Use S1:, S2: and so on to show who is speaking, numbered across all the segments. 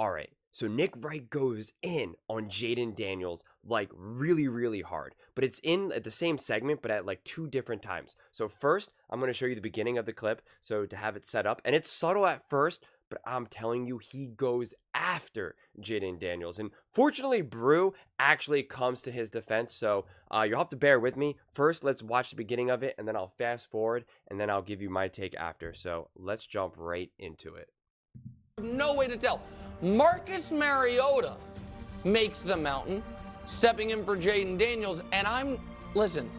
S1: All right, so Nick Wright goes in on Jayden Daniels like really, really hard. But it's in at the same segment, but at like 2 different times. So first, I'm going to show you the beginning of the clip, so to have it set up. And it's subtle at first, but I'm telling you, he goes after Jayden Daniels. And fortunately, Brew actually comes to his defense, so you'll have to bear with me. First, let's watch the beginning of it, and then I'll fast forward, and then I'll give you my take after. So let's jump right into it.
S2: No way to tell. Marcus Mariota makes the mountain, stepping in for Jayden Daniels, and listen,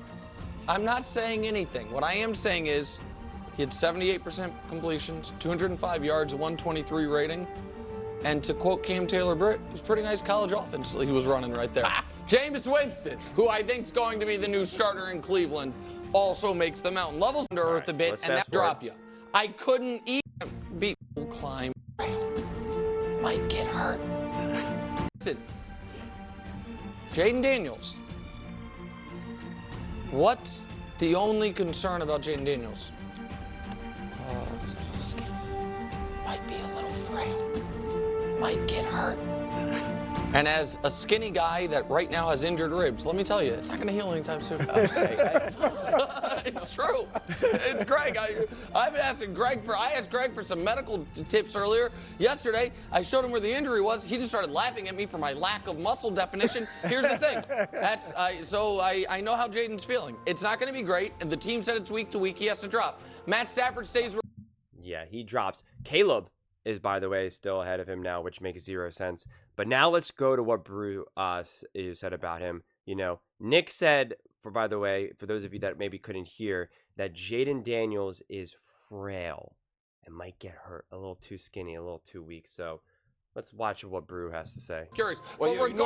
S2: I'm not saying anything. What I am saying is he had 78% completions, 205 yards, 123 rating, and to quote Cam Taylor-Britt, it was pretty nice college offense he was running right there. Jameis Winston, who I think is going to be the new starter in Cleveland, also makes the mountain. Levels under earth a bit, and that drop you. I couldn't even beat climb. Might get hurt. Jayden Daniels. What's the only concern about Jayden Daniels? He's a little skinny. Might be a little frail. Might get hurt. And as a skinny guy that right now has injured ribs, let me tell you, it's not going to heal anytime soon. It's true. It's Greg. I've been asking Greg I asked Greg for some medical tips earlier. Yesterday, I showed him where the injury was. He just started laughing at me for my lack of muscle definition. Here's the thing. I know how Jayden's feeling. It's not going to be great, and the team said it's week to week. He has to drop. Matt Stafford stays.
S1: Yeah, he drops. Caleb is, by the way, still ahead of him now, which makes 0 sense. But now let's go to what Brew said about him. You know, Nick said, by the way, for those of you that maybe couldn't hear, that Jayden Daniels is frail and might get hurt, a little too skinny, a little too weak. So let's watch what Brew has to say.
S2: Curious.
S3: Well, Nick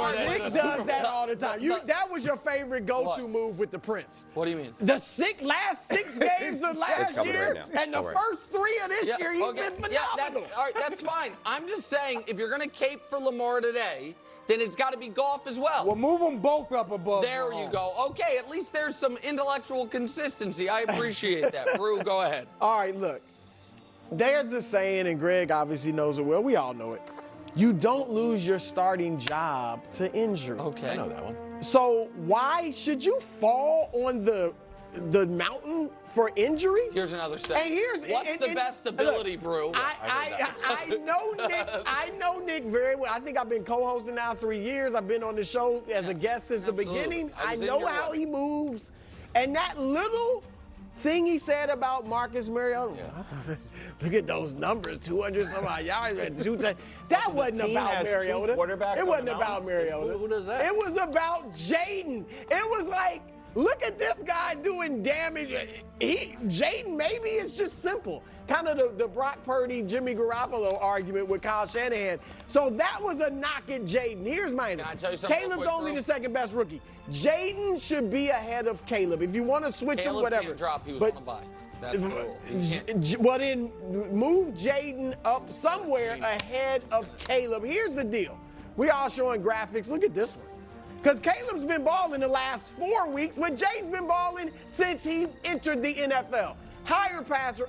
S3: does that all the time. That was your favorite go-to move with the Prince.
S2: What do you mean?
S3: The last 6 games of last year and the first 3 of this year, he's been phenomenal.
S2: All right, that's fine. I'm just saying, if you're going to cape for Lamar today, then it's got to be golf as well.
S4: Well, move them both up above.
S2: There you go. Okay, at least there's some intellectual consistency. I appreciate that. Brew, go ahead.
S3: All right, look. There's a saying, and Greg obviously knows it well. We all know it. You don't lose your starting job to injury.
S2: Okay.
S4: I know that one.
S3: So why should you fall on the mountain for injury?
S2: Here's another set.
S3: And
S2: what's the best ability, Brew?
S3: I know Nick very well. I think I've been co-hosting now 3 years. I've been on the show as a guest since the beginning. I know how he moves. And that little thing he said about Marcus Mariota. Yeah. Look at those numbers, 200 some odd yards. That wasn't about Mariota. It wasn't about Mariota.
S2: Who does that?
S3: It was about Jayden. It was like, look at this guy doing damage. Jayden, maybe it's just simple. Kind of the Brock Purdy, Jimmy Garoppolo argument with Kyle Shanahan. So that was a knock at Jayden. Here's my answer.
S2: Can I tell you something
S3: Caleb's
S2: real quick,
S3: only
S2: Brew?
S3: the second best rookie. Jayden should be ahead of Caleb. If you want to switch him, whatever.
S2: Can't drop, he was on a bye. That's the rule.
S3: Well, then move Jayden up somewhere ahead of Caleb. Here's the deal. We all showing graphics. Look at this one. Because Caleb's been balling the last 4 weeks, but Jayden's been balling since he entered the NFL. Higher passer.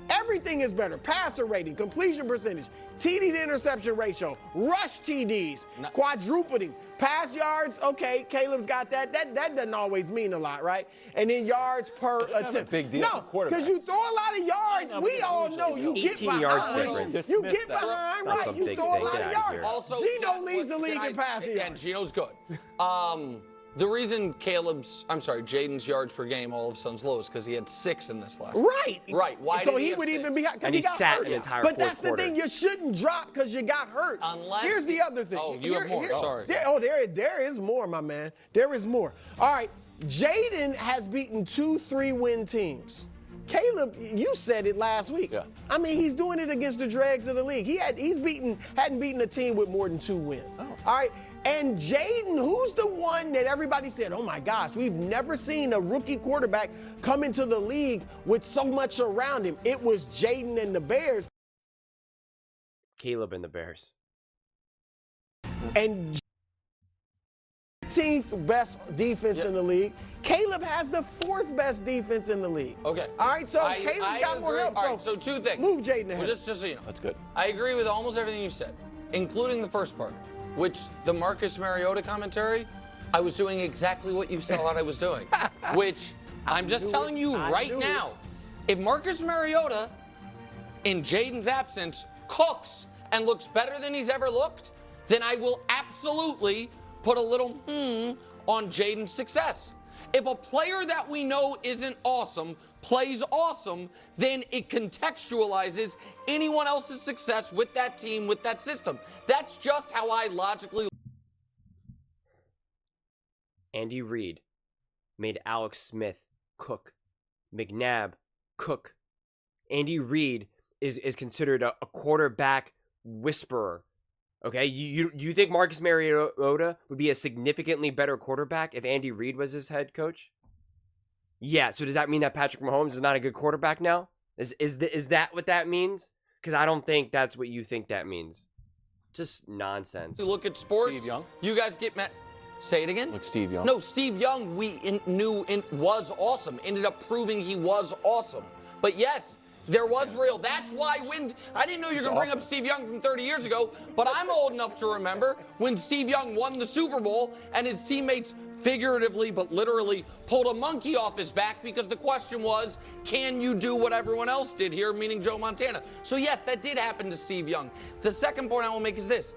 S3: Everything is better. Passer rating, completion percentage, TD to interception ratio, rush TDs, quadrupling, pass yards. Okay, Caleb's got that. That doesn't always mean a lot, right? And then yards per attempt.
S4: Big deal.
S3: No, because you throw a lot of yards. We all know you get behind.
S1: Yards
S3: You get behind, right? You throw a lot of yards.
S2: Also,
S3: Geno leads the league in passing yards.
S2: And Geno's good. The reason Jayden's yards per game all of a sudden is low is because he had 6 in this last.
S3: Right.
S2: Right. Why?
S3: So
S2: did
S3: he
S2: have
S3: would
S2: 6?
S3: even be because he got
S1: sat
S3: hurt.
S1: an entire
S3: But
S1: fourth
S3: that's the
S1: quarter.
S3: thing. You shouldn't drop because you got hurt.
S2: Unless
S3: here's the other thing.
S2: Oh, you have more. Sorry.
S3: There is more, my man. There is more. All right. Jayden has beaten 2 3-win teams. Caleb, you said it last week.
S4: Yeah.
S3: I mean, he's doing it against the dregs of the league. Hadn't beaten a team with more than 2 wins.
S4: Oh.
S3: All right. And Jayden, who's the one that everybody said, oh my gosh, we've never seen a rookie quarterback come into the league with so much around him. It was Jayden and the Bears.
S1: Caleb and the Bears.
S3: And 15th best defense in the league. Caleb has the 4th best defense in the league.
S2: Okay.
S3: All right, so Caleb's got more help.
S2: All right, so 2 things.
S3: Move Jayden ahead.
S2: Well, just so you know.
S4: That's good.
S2: I agree with almost everything you said. including the first part, which the Marcus Mariota commentary, I was doing exactly what you thought I was doing, which I'm just telling you right now, if Marcus Mariota, in Jayden's absence, cooks and looks better than he's ever looked, then I will absolutely put a little on Jayden's success. If a player that we know isn't awesome plays awesome, then it contextualizes anyone else's success with that team, with that system. That's just how I logically.
S1: Andy Reid made Alex Smith cook. McNabb cook. Andy Reid is considered a quarterback whisperer. Okay, you think Marcus Mariota would be a significantly better quarterback if Andy Reid was his head coach? Yeah, so does that mean that Patrick Mahomes is not a good quarterback now? Is that what that means? Because I don't think that's what you think that means. Just nonsense.
S2: Look at sports.
S4: Steve Young.
S2: You guys get mad. Say it again.
S4: Like Steve Young.
S2: No, Steve Young we knew was awesome. Ended up proving he was awesome. But yes, there was real. That's why when I didn't know you were going to bring up Steve Young from 30 years ago, but I'm old enough to remember when Steve Young won the Super Bowl and his teammates figuratively but literally pulled a monkey off his back because the question was, can you do what everyone else did here, meaning Joe Montana? So yes, that did happen to Steve Young. The second point I will make is this.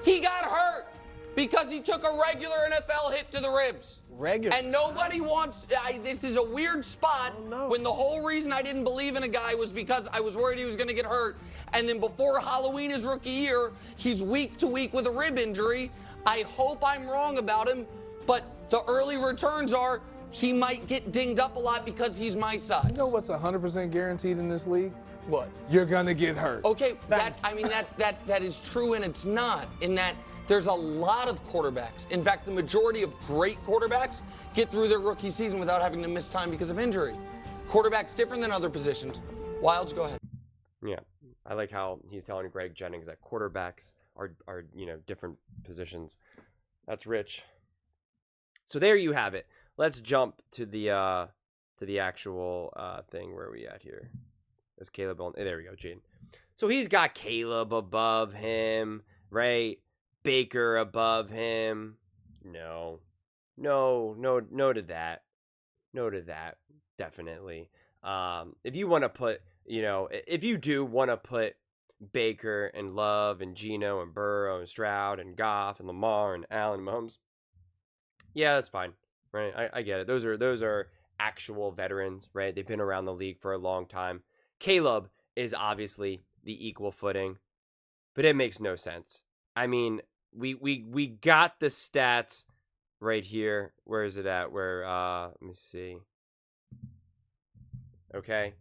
S2: He got hurt because he took a regular NFL hit to the ribs.
S3: Regular.
S2: And nobody wants, this is a weird spot when the whole reason I didn't believe in a guy was because I was worried he was going to get hurt. And then before Halloween his rookie year, he's week to week with a rib injury. I hope I'm wrong about him, but the early returns are he might get dinged up a lot because he's my size.
S5: You know what's 100% guaranteed in this league?
S2: What?
S5: You're gonna get hurt.
S2: Okay, that is true and it's not, in that there's a lot of quarterbacks. In fact, the majority of great quarterbacks get through their rookie season without having to miss time because of injury. Quarterback's different than other positions. Wilds, go ahead.
S1: Yeah, I like how he's telling Greg Jennings that quarterbacks are different positions. That's rich. So there you have it. Let's jump to the actual thing. Where are we at here? Is Caleb on? There we go, Jayden. So he's got Caleb above him, right? Baker above him. No to that. No to that. Definitely. If you want to put, if you do want to put Baker and Love and Geno and Burrow and Stroud and Goff and Lamar and Allen and Mahomes, yeah, that's fine, right? I get it. Those are actual veterans, right? They've been around the league for a long time. Caleb is obviously the equal footing, but it makes no sense. I mean, we got the stats right here. Where is it at? Where let me see. Okay.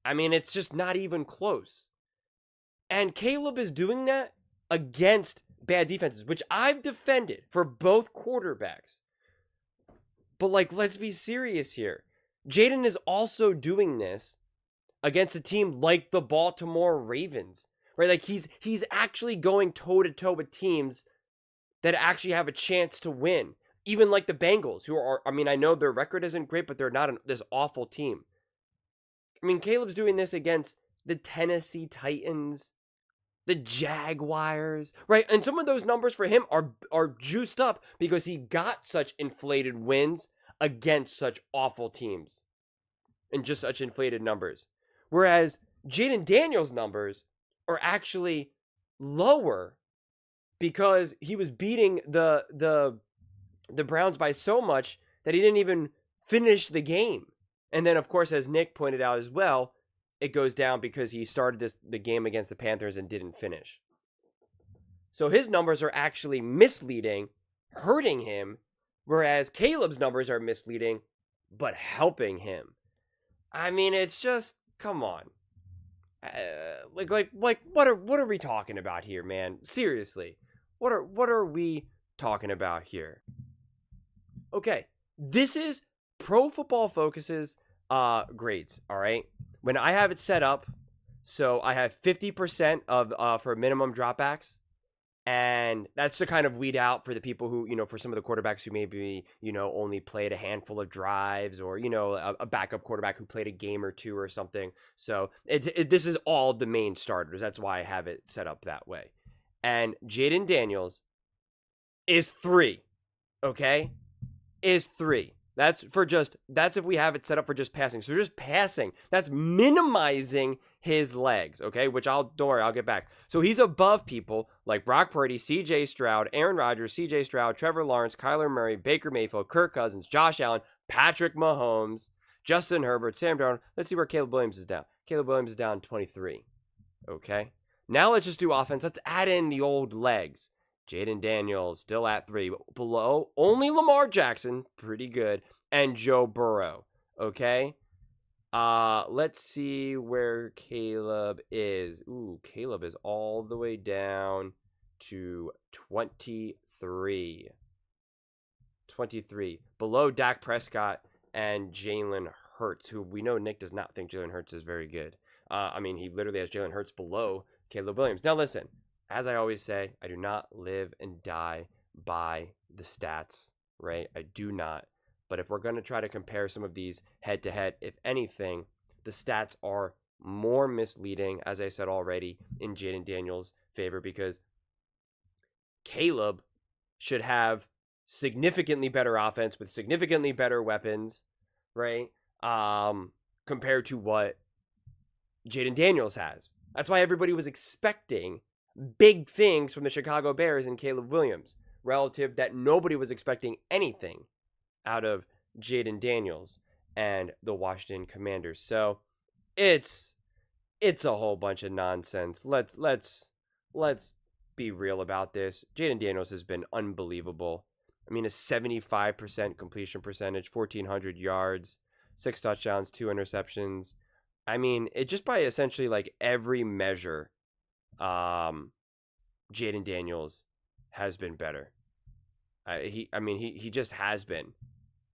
S1: I mean, it's just not even close. And Caleb is doing that against bad defenses, which I've defended for both quarterbacks. But let's be serious here. Jayden is also doing this against a team like the Baltimore Ravens, right? He's actually going toe-to-toe with teams that actually have a chance to win. Even like the Bengals, who are, I know their record isn't great, but they're not this awful team. I mean, Caleb's doing this against the Tennessee Titans, the Jaguars, right? And some of those numbers for him are juiced up because he got such inflated wins against such awful teams and just such inflated numbers. Whereas Jayden Daniels' numbers are actually lower because he was beating the Browns by so much that he didn't even finish the game. And then, of course, as Nick pointed out as well, it goes down because he started the game against the Panthers and didn't finish. So his numbers are actually misleading, hurting him, whereas Caleb's numbers are misleading, but helping him. I mean, it's just, come on. What are we talking about here, man? Seriously, what are we talking about here? Okay, this is Pro Football Focus's grades. All right, when I have it set up, so I have 50% of for minimum dropbacks, and that's to kind of weed out for the people who, for some of the quarterbacks who maybe only played a handful of drives, or a backup quarterback who played a game or two or something. So this is all the main starters. That's why I have it set up that way. and Jayden Daniels is 3. Okay? Is 3. That's if we have it set up for just passing. So just passing. That's minimizing his legs, okay? Don't worry, I'll get back. So he's above people like Brock Purdy, CJ Stroud, Aaron Rodgers, CJ Stroud, Trevor Lawrence, Kyler Murray, Baker Mayfield, Kirk Cousins, Josh Allen, Patrick Mahomes, Justin Herbert, Sam Darnold. Let's see where Caleb Williams is down. Caleb Williams is down 23. Okay? Now let's just do offense. Let's add in the old legs. Jayden Daniels still at 3. Below, only Lamar Jackson, pretty good, and Joe Burrow. Okay? Let's see where Caleb is. Ooh, Caleb is all the way down to 23. 23. Below Dak Prescott and Jalen Hurts, who we know Nick does not think Jalen Hurts is very good. I mean, he literally has Jalen Hurts below Caleb Williams. Now listen, as I always say, I do not live and die by the stats, right? I do not. But if we're going to try to compare some of these head-to-head, if anything, the stats are more misleading, as I said already, in Jayden Daniels' favor, because Caleb should have significantly better offense with significantly better weapons, right? Compared to what Jayden Daniels has. That's why everybody was expecting big things from the Chicago Bears and Caleb Williams, relative that nobody was expecting anything out of Jayden Daniels and the Washington Commanders. So it's a whole bunch of nonsense. Let's be real about this. Jayden Daniels has been unbelievable. I mean, a 75% completion percentage, 1,400 yards, 6 touchdowns, 2 interceptions. I mean, it just by essentially like every measure, Jayden Daniels has been better. He just has been.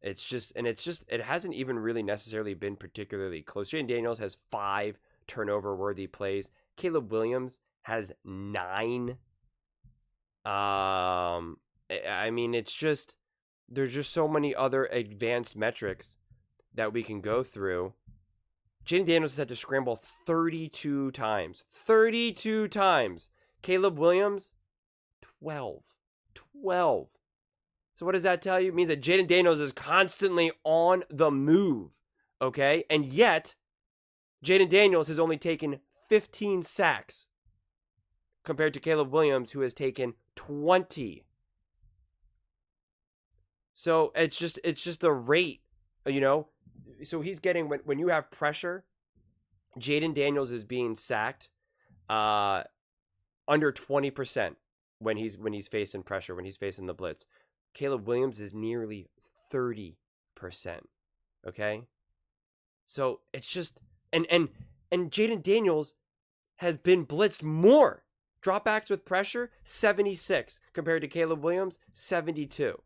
S1: It hasn't even really necessarily been particularly close. Jayden Daniels has 5 turnover-worthy plays. Caleb Williams has 9. I mean, there's just so many other advanced metrics that we can go through. Jayden Daniels has had to scramble 32 times. 32 times. Caleb Williams, 12. So what does that tell you? It means that Jayden Daniels is constantly on the move, okay? And yet, Jayden Daniels has only taken 15 sacks compared to Caleb Williams, who has taken 20. So it's just the rate, you know? So he's getting, when you have pressure, Jayden Daniels is being sacked under 20% when he's facing pressure, when he's facing the blitz. Caleb Williams is nearly 30%. Okay? So it's just, and Jayden Daniels has been blitzed more. Dropbacks with pressure, 76 compared to Caleb Williams, 72.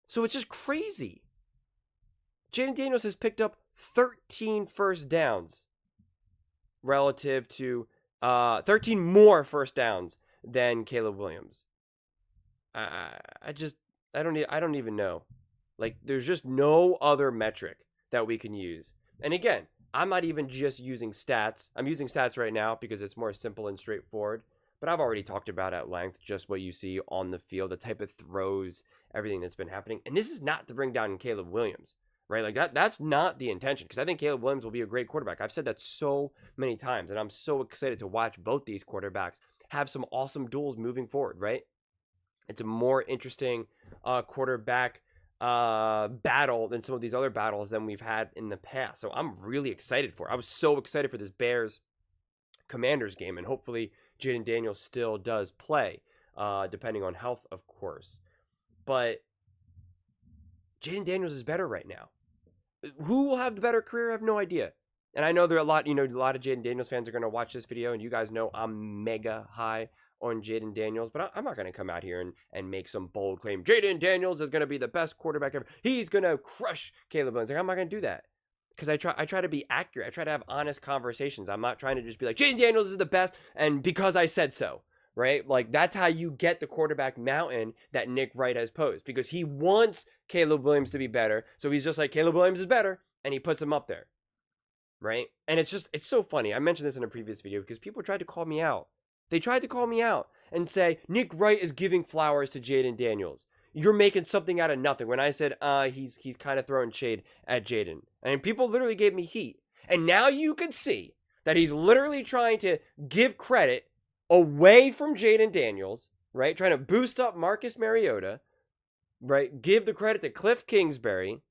S1: So it's just crazy. Jayden Daniels has picked up 13 first downs relative to 13 more first downs than Caleb Williams. I don't even know. Like, there's just no other metric that we can use. And again, I'm not even just using stats. I'm using stats right now because it's more simple and straightforward. But I've already talked about at length just what you see on the field, the type of throws, everything that's been happening. And this is not to bring down Caleb Williams, right? Like that's not the intention, because I think Caleb Williams will be a great quarterback. I've said that so many times, and I'm so excited to watch both these quarterbacks have some awesome duels moving forward, right? It's a more interesting quarterback battle than some of these other battles than we've had in the past. So I'm really excited for it. I was so excited for this Bears Commanders game, and hopefully Jayden Daniels still does play, depending on health, of course. But Jayden Daniels is better right now. Who will have the better career? I have no idea. And I know there are a lot of Jayden Daniels fans are going to watch this video, and you guys know I'm mega high on Jayden Daniels, but I'm not going to come out here and make some bold claim. Jayden Daniels is going to be the best quarterback ever. He's going to crush Caleb Williams. Like, I'm not going to do that, because I try to be accurate. I try to have honest conversations. I'm not trying to just be like, Jayden Daniels is the best, and because I said so, right? Like, that's how you get the quarterback mountain that Nick Wright has posed, because he wants Caleb Williams to be better. So he's just like, Caleb Williams is better, and he puts him up there, right? And it's so funny. I mentioned this in a previous video because people tried to call me out. They tried to call me out. and say Nick Wright is giving flowers to Jayden Daniels. You're making something out of nothing. When I said he's kind of throwing shade at Jayden, and people literally gave me heat. And now you can see that he's literally trying to give credit away from Jayden Daniels, right? Trying to boost up Marcus Mariota, right? Give the credit to Cliff Kingsbury,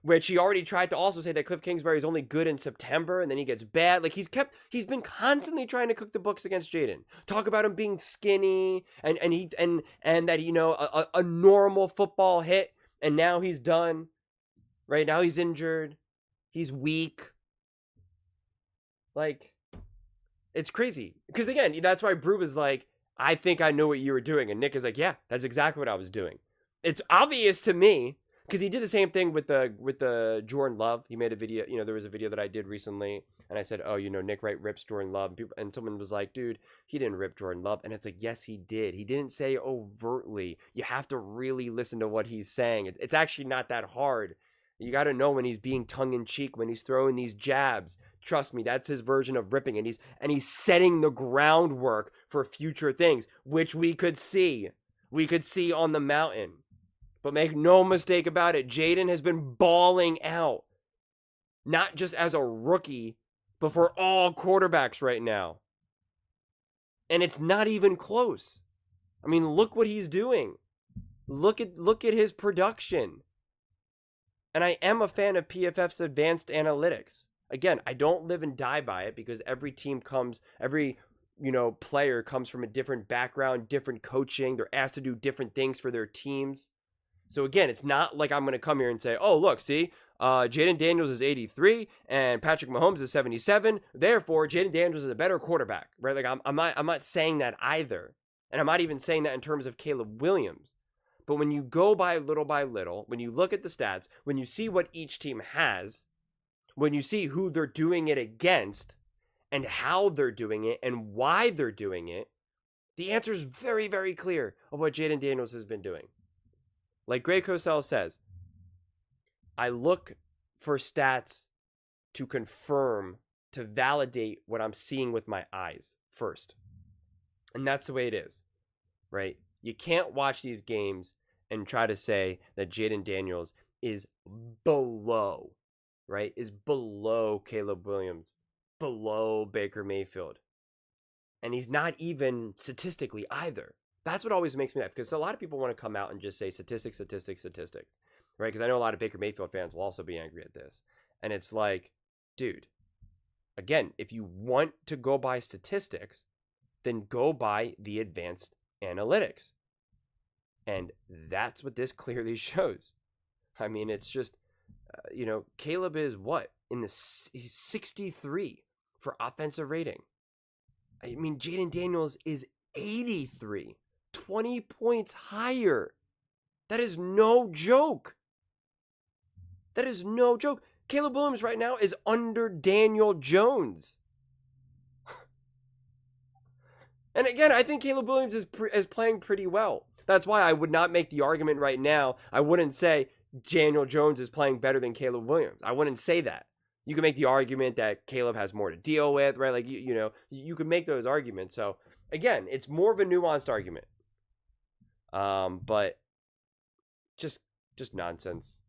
S1: which he already tried to also say that Cliff Kingsbury is only good in September and then he gets bad. Like he's been constantly trying to cook the books against Jayden. Talk about him being skinny and that, you know, a normal football hit, and now he's done. Right now he's injured. He's weak. Like, it's crazy. Because again, that's why Brew is like, I think I know what you were doing. And Nick is like, yeah, that's exactly what I was doing. It's obvious to me. Because he did the same thing with the Jordan Love. He made a video, you know, there was a video that I did recently, and I said, oh, you know, Nick Wright rips Jordan Love, and someone was like, dude, he didn't rip Jordan Love, and it's like, yes, he did. He didn't say overtly. You have to really listen to what he's saying. It's actually not that hard. You got to know when he's being tongue-in-cheek, when he's throwing these jabs. Trust me, that's his version of ripping, and he's setting the groundwork for future things, which we could see. We could see on the mountain. But make no mistake about it, Jayden has been balling out. Not just as a rookie, but for all quarterbacks right now. And it's not even close. I mean, look what he's doing. Look at his production. And I am a fan of PFF's advanced analytics. Again, I don't live and die by it because every player comes from a different background, different coaching. They're asked to do different things for their teams. So again, it's not like I'm going to come here and say, oh, look, see, Jayden Daniels is 83 and Patrick Mahomes is 77. Therefore, Jayden Daniels is a better quarterback, right? Like I'm not saying that either. And I'm not even saying that in terms of Caleb Williams. But when you go by little, when you look at the stats, when you see what each team has, when you see who they're doing it against and how they're doing it and why they're doing it, the answer is very, very clear of what Jayden Daniels has been doing. Like Greg Cosell says, I look for stats to confirm, to validate what I'm seeing with my eyes first. And that's the way it is, right? You can't watch these games and try to say that Jayden Daniels is below, right? Is below Caleb Williams, below Baker Mayfield. And he's not even statistically either. That's what always makes me laugh, because a lot of people want to come out and just say statistics, right? Because I know a lot of Baker Mayfield fans will also be angry at this. And it's like, dude, again, if you want to go by statistics, then go by the advanced analytics. And that's what this clearly shows. I mean, it's just, Caleb is what? He's 63 for offensive rating. I mean, Jayden Daniels is 83. 20 points higher. That is no joke. That is no joke. Caleb Williams right now is under Daniel Jones. And again, I think Caleb Williams is playing pretty well. That's why I would not make the argument right now. I wouldn't say Daniel Jones is playing better than Caleb Williams. I wouldn't say that. You can make the argument that Caleb has more to deal with, right? Like, you can make those arguments. So again, it's more of a nuanced argument. But just nonsense.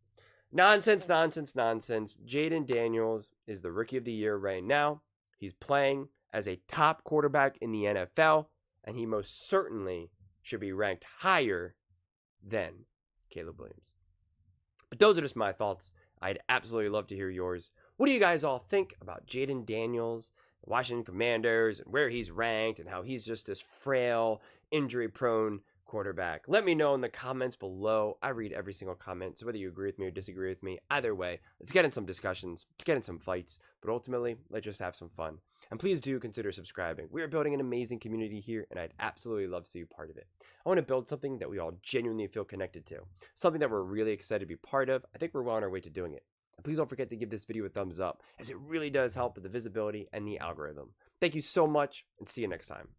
S1: Nonsense. Jayden Daniels is the rookie of the year right now. He's playing as a top quarterback in the NFL, and he most certainly should be ranked higher than Caleb Williams. But those are just my thoughts. I'd absolutely love to hear yours. What do you guys all think about Jayden Daniels, the Washington Commanders, and where he's ranked, and how he's just this frail, injury-prone quarterback? Let me know in the comments below. I read every single comment, so whether you agree with me or disagree with me, either way, let's get in some discussions, let's get in some fights, but ultimately, let's just have some fun. And please do consider subscribing. We are building an amazing community here, and I'd absolutely love to see you part of it. I want to build something that we all genuinely feel connected to, something that we're really excited to be part of. I think we're well on our way to doing it. And please don't forget to give this video a thumbs up, as it really does help with the visibility and the algorithm. Thank you so much, and see you next time.